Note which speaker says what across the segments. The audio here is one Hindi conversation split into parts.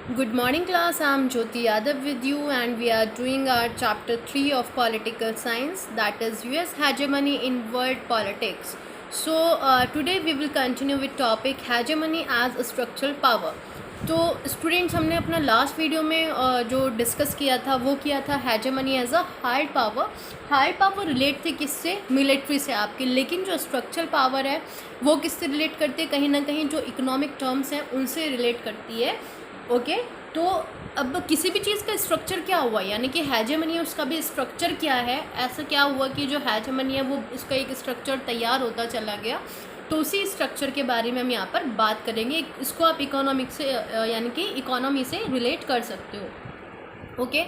Speaker 1: Good morning, class. I'm Jyoti Yadav with you, and we are doing our chapter 3 of political science, that is US hegemony in world politics. So, today we will continue with topic hegemony as a structural power. तो स्टूडेंट्स, हमने अपना लास्ट वीडियो में जो डिस्कस किया था वो किया था hegemony as a hard power relate थे किससे, मिलिट्री से आपके, लेकिन जो स्ट्रक्चरल पावर है वो किससे रिलेट करती है, कहीं ना कहीं जो इकोनॉमिक टर्म्स हैं उनसे रिलेट करती है। ओके, तो अब किसी भी चीज़ का स्ट्रक्चर क्या हुआ, यानी कि हेजेमनी है उसका भी स्ट्रक्चर क्या है, ऐसा क्या हुआ कि जो हेजेमनी है वो उसका एक स्ट्रक्चर तैयार होता चला गया। तो उसी स्ट्रक्चर के बारे में हम यहाँ पर बात करेंगे। इसको आप इकोनॉमिक्स से यानी कि इकोनॉमी से रिलेट कर सकते हो। ओके,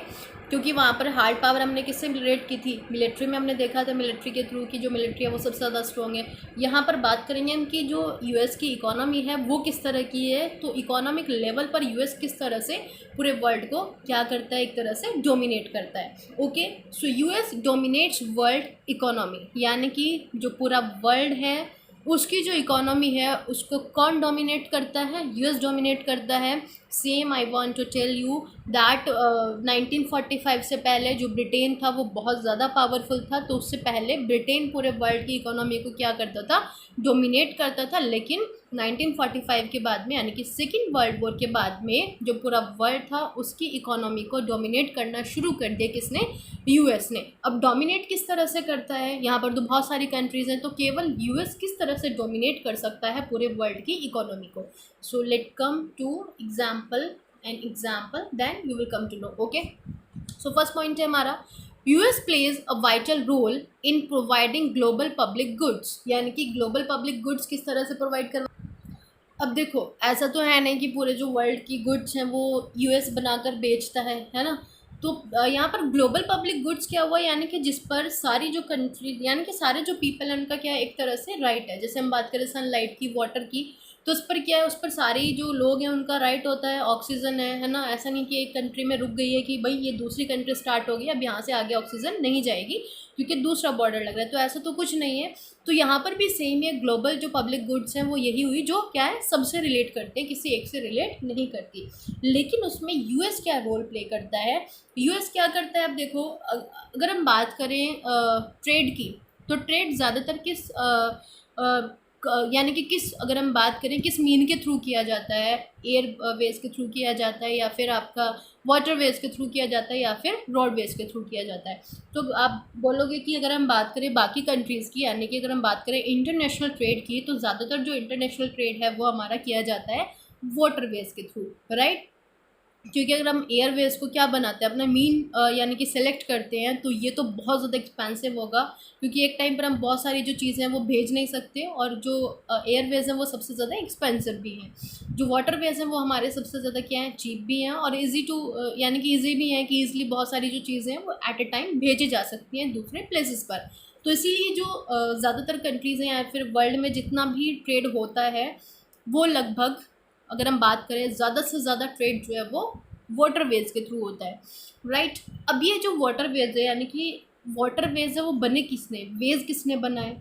Speaker 1: क्योंकि वहाँ पर हार्ड पावर हमने किससे रिलेट की थी, मिलिट्री में हमने देखा था, मिलिट्री के थ्रू की जो मिलिट्री है वो सबसे ज़्यादा स्ट्रॉन्ग है। यहाँ पर बात करेंगे हम कि जो यूएस की इकोनॉमी है वो किस तरह की है, तो इकोनॉमिक लेवल पर यूएस किस तरह से पूरे वर्ल्ड को क्या करता है, एक तरह से डोमिनेट करता है। Okay, so US dominates world economy, यानी कि जो पूरा वर्ल्ड है उसकी जो इकोनॉमी है उसको कौन डोमिनेट करता है, यूएस डोमिनेट करता है। Same I want to tell you that 1945 से पहले जो ब्रिटेन था वो बहुत ज़्यादा पावरफुल था, तो उससे पहले ब्रिटेन पूरे वर्ल्ड की इकोनॉमी को क्या करता था, डोमिनेट करता था। लेकिन 1945 के बाद में, यानी कि सेकेंड वर्ल्ड वॉर के बाद में, जो पूरा वर्ल्ड था उसकी इकोनॉमी को डोमिनेट करना शुरू कर दिया किसने, यूएस ने। अब डोमिनेट किस तरह से करता है, यहाँ पर तो बहुत सारी कंट्रीज़ हैं, तो केवल यूएस किस तरह से डोमिनेट कर सकता है पूरे वर्ल्ड की इकोनॉमी को। So let come to example then you will come to know. Okay, so first point है हमारा, US plays a vital role in providing global public goods, यानी कि ग्लोबल पब्लिक गुड्स किस तरह से प्रोवाइड कर। अब देखो, ऐसा तो है नहीं कि पूरे जो वर्ल्ड की गुड्स हैं वो यूएस बनाकर बेचता है ना। तो यहाँ पर ग्लोबल पब्लिक गुड्स क्या हुआ, यानी कि जिस पर सारी जो कंट्री, यानी कि सारे जो पीपल हैं उनका क्या है, एक तरह से राइट है। जैसे हम बात करें सनलाइट की, वाटर की, तो उस पर क्या है, उस पर सारे जो लोग हैं उनका राइट होता है। ऑक्सीजन है ना, ऐसा नहीं कि एक कंट्री में रुक गई है कि भाई ये दूसरी कंट्री स्टार्ट होगी, अब यहाँ से आगे ऑक्सीजन नहीं जाएगी क्योंकि दूसरा बॉर्डर लग रहा है, तो ऐसा तो कुछ नहीं है। तो यहाँ पर भी सेम है, ग्लोबल जो पब्लिक गुड्स हैं वो यही हुई जो क्या है, सबसे रिलेट करते हैं, किसी एक से रिलेट नहीं करती। लेकिन उसमें यूएस क्या रोल प्ले करता है, यूएस क्या करता है। अब देखो, अगर हम बात करें ट्रेड की, तो ट्रेड ज़्यादातर किस यानी कि किस, अगर हम बात करें किस मीन के थ्रू किया जाता है, एयर वेज के थ्रू किया जाता है, या फिर आपका वाटर वेज के थ्रू किया जाता है, या फिर रोड वेज के थ्रू किया जाता है। तो आप बोलोगे कि अगर हम बात करें बाकी कंट्रीज़ की, यानी कि अगर हम बात करें इंटरनेशनल ट्रेड की, तो ज़्यादातर जो इंटरनेशनल ट्रेड है वो हमारा किया जाता है वाटर वेज के थ्रू, राइट। क्योंकि अगर हम एयरवेज को क्या बनाते हैं, अपना मीन यानी कि सेलेक्ट करते हैं, तो ये तो बहुत ज़्यादा एक्सपेंसिव होगा, क्योंकि एक टाइम पर हम बहुत सारी जो चीज़ें हैं वो भेज नहीं सकते, और जो एयरवेज हैं वो सबसे ज़्यादा एक्सपेंसिव भी हैं। जो वाटरवेज हैं वो हमारे सबसे ज़्यादा क्या हैं, चीप भी हैं, और ईजी टू यानी कि ईजी भी हैं कि ईजिली बहुत सारी जो चीज़ें हैं वो एट ए टाइम भेजी जा सकती हैं दूसरे प्लेसेस पर। तो इसीलिए जो ज़्यादातर कंट्रीज़ हैं या फिर वर्ल्ड में जितना भी ट्रेड होता है वो लगभग, अगर हम बात करें, ज़्यादा से ज़्यादा ट्रेड जो है वो वाटरवेज के थ्रू होता है, राइट। अब ये जो वाटरवेज है, यानी कि वाटरवेज है, वो बने किसने, वेज किसने बनाए,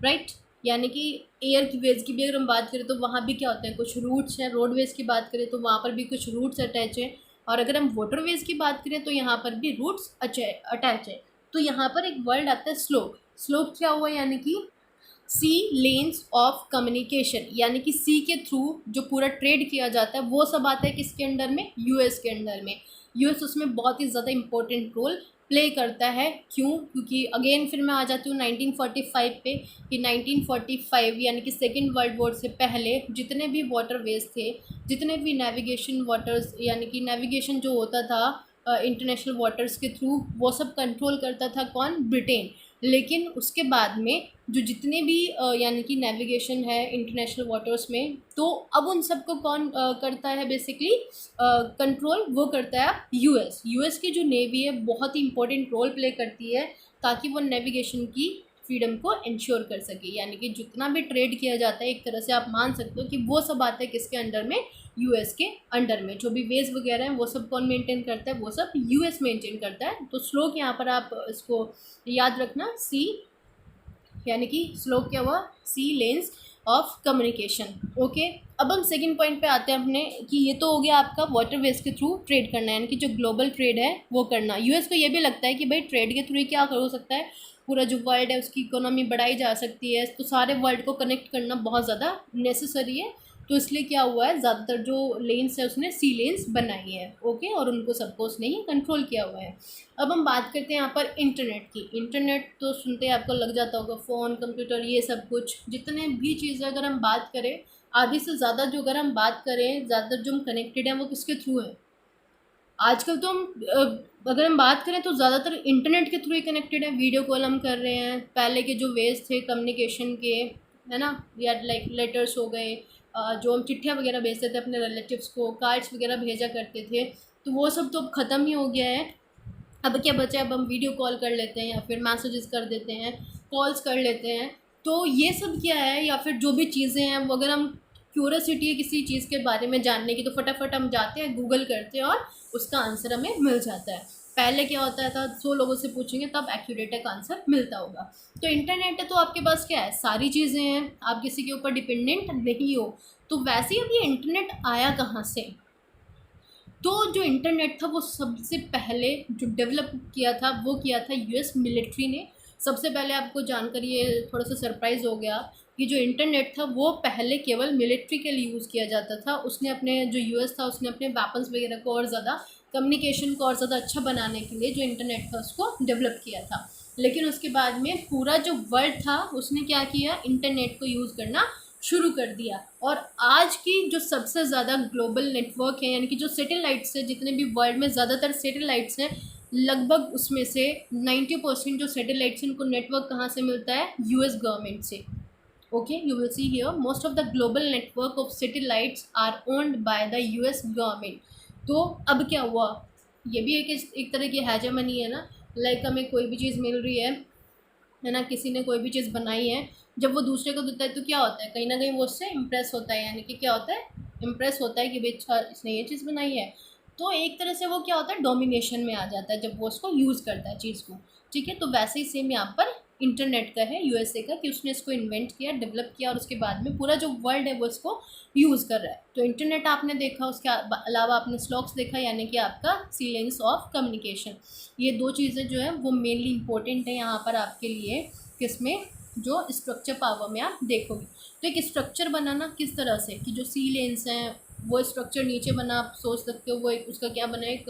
Speaker 1: राइट। यानी कि एयर की वेज की भी अगर हम बात करें तो वहाँ भी क्या होते हैं, कुछ रूट्स हैं। रोडवेज की बात करें तो वहाँ पर भी कुछ रूट्स अटैच हैं, और अगर हम वाटरवेज की बात करें तो यहाँ पर भी रूट्स अटैच है। तो यहाँ पर एक वर्ड आता है स्लोप। स्लोप क्या हुआ, यानी कि सी लेन्स ऑफ कम्युनिकेशन, यानी कि सी के थ्रू जो पूरा ट्रेड किया जाता है वो सब आता है किसके अंडर में, यूएस के अंडर में। यूएस उसमें बहुत ही ज़्यादा इंपॉर्टेंट रोल प्ले करता है। क्यों, क्योंकि अगेन फिर मैं आ जाती हूँ 1945 पे, कि 1945 यानी कि सेकेंड वर्ल्ड वॉर से पहले जितने भी वाटरवेज थे, जितने भी नेविगेशन वाटर्स, यानी कि नेविगेशन जो होता था इंटरनेशनल वाटर्स के थ्रू, वो सब कंट्रोल करता था कौन, ब्रिटेन। लेकिन उसके बाद में जो जितने भी यानी कि नेविगेशन है इंटरनेशनल वाटर्स में, तो अब उन सबको कौन करता है बेसिकली कंट्रोल, वो करता है यूएस। यूएस की जो नेवी है बहुत ही इंपॉर्टेंट रोल प्ले करती है ताकि वो नेविगेशन की फ्रीडम को इंश्योर कर सके। यानी कि जितना भी ट्रेड किया जाता है, एक तरह से आप मान सकते हो कि वो सब आता है किसके अंडर में, यूएस के अंडर में। जो भी वेज वगैरह हैं वो सब कौन मेंटेन करता है, वो सब यूएस मेंटेन करता है। तो स्लोक यहाँ पर आप इसको याद रखना, सी, यानी कि स्लोप क्या हुआ, सी लेंस ऑफ कम्युनिकेशन। ओके, अब हम सेकंड पॉइंट पे आते हैं अपने कि ये तो हो गया आपका वाटरवेज के थ्रू ट्रेड करना है, यानी कि जो ग्लोबल ट्रेड है वो करना। यूएस को ये भी लगता है कि भाई ट्रेड के थ्रू क्या हो सकता है, पूरा जो वर्ल्ड है उसकी इकोनॉमी बढ़ाई जा सकती है, तो सारे वर्ल्ड को कनेक्ट करना बहुत ज़्यादा नेसेसरी है। तो इसलिए क्या हुआ है, ज़्यादातर जो लेन्स है उसने सी लेन्स बनाई है। ओके, और उनको सबको उसने ही कंट्रोल किया हुआ है। अब हम बात करते हैं यहाँ पर इंटरनेट की। इंटरनेट तो सुनते हैं आपको लग जाता होगा, फ़ोन, कंप्यूटर, ये सब कुछ जितने भी चीज़ें अगर हम बात करें, आधी से ज़्यादा जो अगर हम बात करें, ज़्यादातर जो हम कनेक्टेड हैं वो किसके थ्रू है आजकल। तो हम अगर हम बात करें तो ज़्यादातर इंटरनेट के थ्रू ही कनेक्टेड है। वीडियो कॉल हम कर रहे हैं, पहले के जो वेज थे कम्युनिकेशन के, है ना, या लाइक लेटर्स हो गए, जो हम चिट्ठियाँ वगैरह भेजते थे अपने रिलेटिव्स को, कार्ड्स वगैरह भेजा करते थे, तो वो सब तो अब ख़त्म ही हो गया है। अब क्या बचा है, अब हम वीडियो कॉल कर लेते हैं या फिर मैसेजेस कर देते हैं, कॉल्स कर लेते हैं। तो ये सब क्या है, या फिर जो भी चीज़ें हैं वो अगर हम क्यूरियोसिटी है किसी चीज़ के बारे में जानने की, तो फटाफट हम जाते हैं, गूगल करते हैं और उसका आंसर हमें मिल जाता है। पहले क्या होता था, 100 लोगों से पूछेंगे तब एक्यूरेट एक आंसर मिलता होगा। तो इंटरनेट है तो आपके पास क्या है, सारी चीज़ें हैं, आप किसी के ऊपर डिपेंडेंट नहीं हो। तो वैसे ही अब ये इंटरनेट आया कहाँ से, तो जो इंटरनेट था वो सबसे पहले जो डेवलप किया था वो किया था यूएस मिलिट्री ने। सबसे पहले आपको जानकर ये थोड़ा सा सरप्राइज़ हो गया कि जो इंटरनेट था वो पहले केवल मिलिट्री के लिए यूज़ किया जाता था। उसने अपने जो यूएस था उसने अपने वेपन्स वगैरह को और ज़्यादा, कम्युनिकेशन को और ज़्यादा अच्छा बनाने के लिए जो इंटरनेट था उसको डेवलप किया था। लेकिन उसके बाद में पूरा जो वर्ल्ड था उसने क्या किया, इंटरनेट को यूज़ करना शुरू कर दिया। और आज की जो सबसे ज़्यादा ग्लोबल नेटवर्क है, यानी कि जो सैटेलाइट्स है, जितने भी वर्ल्ड में ज़्यादातर सैटेलाइट्स हैं, लगभग उसमें से 90% जो सैटेलाइट्स हैं उनको नेटवर्क कहाँ से मिलता है, यूएस गवर्नमेंट से। Okay, you will see here most of the global network of satellites are owned by the US government. तो अब क्या हुआ, ये भी एक तरह की हेजेमनी है ना, लाइक हमें कोई भी चीज़ मिल रही है ना, किसी ने कोई भी चीज़ बनाई है, जब वो दूसरे को देता है तो क्या होता है, कहीं ना कहीं वो उससे इम्प्रेस होता है, यानी कि क्या होता है, इम्प्रेस होता है कि भाई अच्छा इसने ये चीज़ बनाई है। तो एक तरह से वो क्या होता है, डोमिनेशन में आ जाता है जब वो उसको यूज़ करता है चीज़ को। ठीक है, तो वैसे ही सेम यहाँ पर इंटरनेट का है, यूएसए का, कि उसने इसको इन्वेंट किया, डेवलप किया, और उसके बाद में पूरा जो वर्ल्ड है वो इसको यूज़ कर रहा है। तो इंटरनेट आपने देखा, उसके अलावा आपने स्लॉक्स देखा, यानी कि आपका सीलेंस ऑफ कम्युनिकेशन। ये दो चीज़ें जो है वो मेनली इंपॉर्टेंट है यहाँ पर आपके लिए, किसमें, जो स्ट्रक्चर पावर में आप देखोगे। तो एक स्ट्रक्चर बनाना किस तरह से, कि जो सी लेंस हैं वो स्ट्रक्चर नीचे बना, आप सोच सकते हो वो एक उसका क्या बना, एक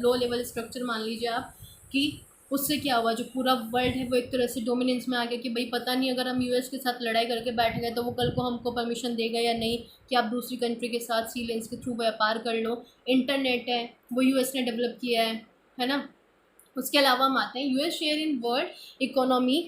Speaker 1: लो लेवल स्ट्रक्चर मान लीजिए आप, कि उससे क्या हुआ, जो पूरा वर्ल्ड है वो एक तरह से डोमिनेंस में आ गया, कि भाई पता नहीं अगर हम यूएस के साथ लड़ाई करके बैठ गए तो वो कल को हमको परमिशन देगा या नहीं कि आप दूसरी कंट्री के साथ सी लेंस के थ्रू व्यापार कर लो। इंटरनेट है वो यूएस ने डेवलप किया है ना। उसके अलावा हम आते हैं US share in world economy.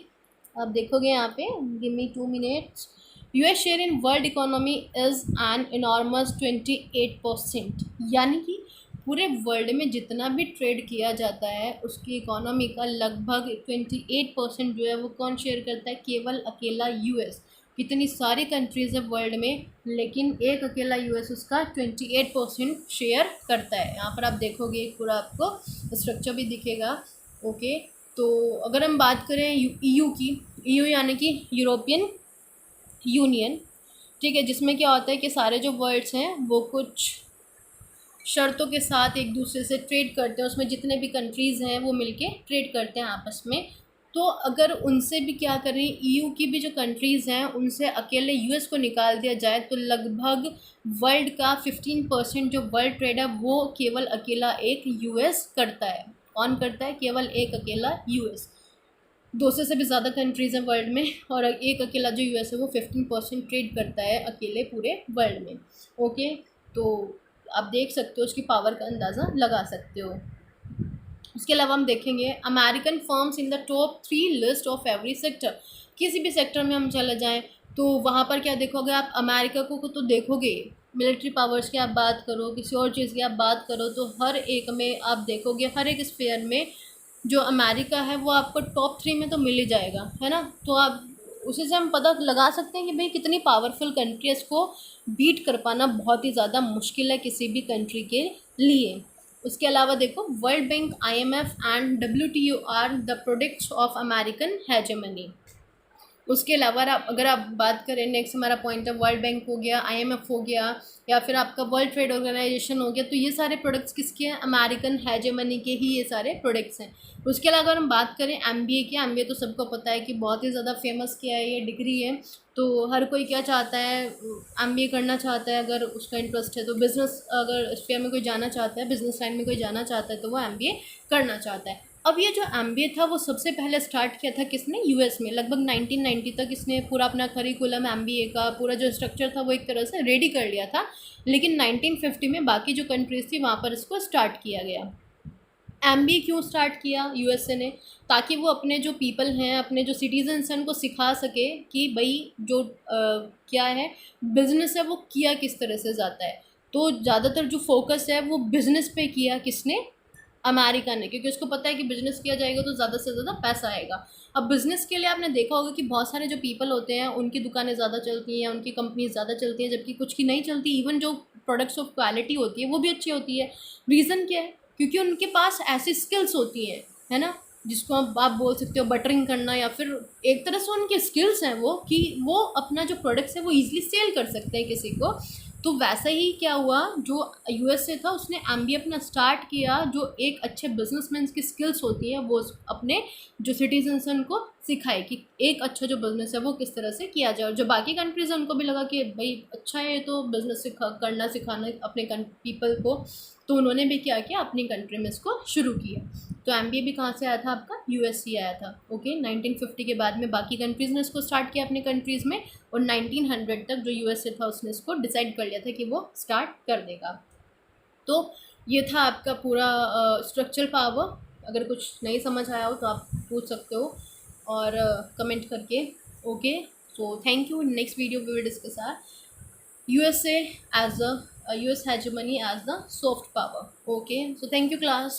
Speaker 1: आप देखोगे यहाँ पे, give me 2 minutes. US share in world economy is an enormous 28%, यानी कि पूरे वर्ल्ड में जितना भी ट्रेड किया जाता है उसकी इकोनॉमी का लगभग 28% जो है वो कौन शेयर करता है, केवल अकेला यूएस। कितनी सारी कंट्रीज़ है वर्ल्ड में, लेकिन एक अकेला यूएस उसका 28% शेयर करता है। यहाँ पर आप देखोगे एक पूरा आपको स्ट्रक्चर भी दिखेगा। ओके, तो अगर हम बात करें ईयू की, ईयू यानी कि यूरोपियन यूनियन, ठीक है, जिसमें क्या होता है कि सारे जो वर्ल्ड्स हैं वो कुछ शर्तों के साथ एक दूसरे से ट्रेड करते हैं, उसमें जितने भी कंट्रीज़ हैं वो मिलके ट्रेड करते हैं आपस में। तो अगर उनसे भी क्या करें, ईयू की भी जो कंट्रीज़ हैं उनसे अकेले यूएस को निकाल दिया जाए तो लगभग वर्ल्ड का 15% जो वर्ल्ड ट्रेड है वो केवल अकेला एक यूएस करता है। कौन करता है, केवल एक अकेला यूएस। 200 से भी ज़्यादा कंट्रीज़ हैं वर्ल्ड में, और एक अकेला जो यूएस है वो 15% ट्रेड करता है अकेले पूरे वर्ल्ड में। ओके, तो आप देख सकते हो उसकी पावर का अंदाज़ा लगा सकते हो। उसके अलावा हम देखेंगे American firms in the top 3 list of every sector. किसी भी सेक्टर में हम चले जाएं तो वहाँ पर क्या देखोगे आप, अमेरिका को तो देखोगे। मिलिट्री पावर्स की आप बात करो, किसी और चीज़ की आप बात करो, तो हर एक में आप देखोगे, हर एक स्फेयर में जो अमेरिका है वो आपको टॉप 3 में तो मिल ही जाएगा, है ना। तो आप उसी से हम पता लगा सकते हैं कि भाई कितनी पावरफुल कंट्री है, इसको बीट कर पाना बहुत ही ज़्यादा मुश्किल है किसी भी कंट्री के लिए। उसके अलावा देखो, world bank, IMF and WTO are the products of American hegemony. उसके अलावा अगर आप बात करें, नेक्स्ट हमारा पॉइंट है वर्ल्ड बैंक हो गया, आईएमएफ हो गया, या फिर आपका वर्ल्ड ट्रेड ऑर्गेनाइजेशन हो गया, तो ये सारे प्रोडक्ट्स किसके हैं? अमेरिकन हेजेमनी के ही ये सारे प्रोडक्ट्स हैं। उसके अलावा अगर हम बात करें एमबीए की, एमबीए तो सबको पता है कि बहुत ही ज़्यादा फेमस किया है, ये डिग्री है। तो हर कोई क्या चाहता है? एमबीए करना चाहता है, अगर उसका इंटरेस्ट है तो। बिज़नेस अगर स्फीयर में कोई जाना चाहता है, बिज़नेस लाइन में कोई जाना चाहता है, तो वो एमबीए करना चाहता है। अब ये जो एमबीए था वो सबसे पहले स्टार्ट किया था किसने? यूएस में। लगभग 1990 तक इसने पूरा अपना करिकुलम एमबीए का पूरा जो स्ट्रक्चर था वो एक तरह से रेडी कर लिया था, लेकिन 1950 में बाकी जो कंट्रीज़ थी वहाँ पर इसको स्टार्ट किया गया। एमबीए क्यों स्टार्ट किया यूएसए ने? ताकि वो अपने जो पीपल हैं, अपने जो सिटीजन्स हैं, उनको सिखा सके कि भाई जो क्या है बिज़नेस है वो किया किस तरह से जाता है। तो ज़्यादातर जो फोकस है वो बिज़नेस पे किया किसने? अमेरिका ने, क्योंकि उसको पता है कि बिज़नेस किया जाएगा तो ज़्यादा से ज़्यादा पैसा आएगा। अब बिज़नेस के लिए आपने देखा होगा कि बहुत सारे जो पीपल होते हैं उनकी दुकानें ज़्यादा चलती हैं, उनकी कंपनीज ज़्यादा चलती हैं, जबकि कुछ की नहीं चलती। इवन जो प्रोडक्ट्स ऑफ क्वालिटी होती है वो भी अच्छी होती है। रीज़न क्या है? क्योंकि उनके पास ऐसी स्किल्स होती हैं, है ना, जिसको आप बोल सकते हो बटरिंग करना, या फिर एक तरह से उनके स्किल्स हैं वो कि वो अपना जो प्रोडक्ट्स है वो ईजिली सेल कर सकते हैं किसी को। तो वैसा ही क्या हुआ, जो यूएसए था उसने एमबीए अपना स्टार्ट किया, जो एक अच्छे बिजनेसमैन की स्किल्स होती हैं वो अपने जो सिटीजन्स हैं उनको सिखाए कि एक अच्छा जो बिज़नेस है वो किस तरह से किया जाए। और जो बाकी कंट्रीज़ हैं उनको भी लगा कि भाई अच्छा है तो बिज़नेस करना सिखाना अपने पीपल को, तो उन्होंने भी क्या किया, अपनी कंट्री में इसको शुरू किया। तो एमबीए भी कहाँ से आया था? आपका यूएस से आया था। ओके, 1950 के बाद में बाकी कंट्रीज़ ने इसको स्टार्ट किया अपनी कंट्रीज़ में, और 1900 तक जो यूएसए था उसने इसको डिसाइड कर लिया था कि वो स्टार्ट कर देगा। तो ये था आपका पूरा स्ट्रक्चर पावर। अगर कुछ नहीं समझ आया हो तो आप पूछ सकते हो और कमेंट करके। Okay, so thank you. Next video we will discuss are USA as a US hegemony as the soft power. Okay, so thank you class.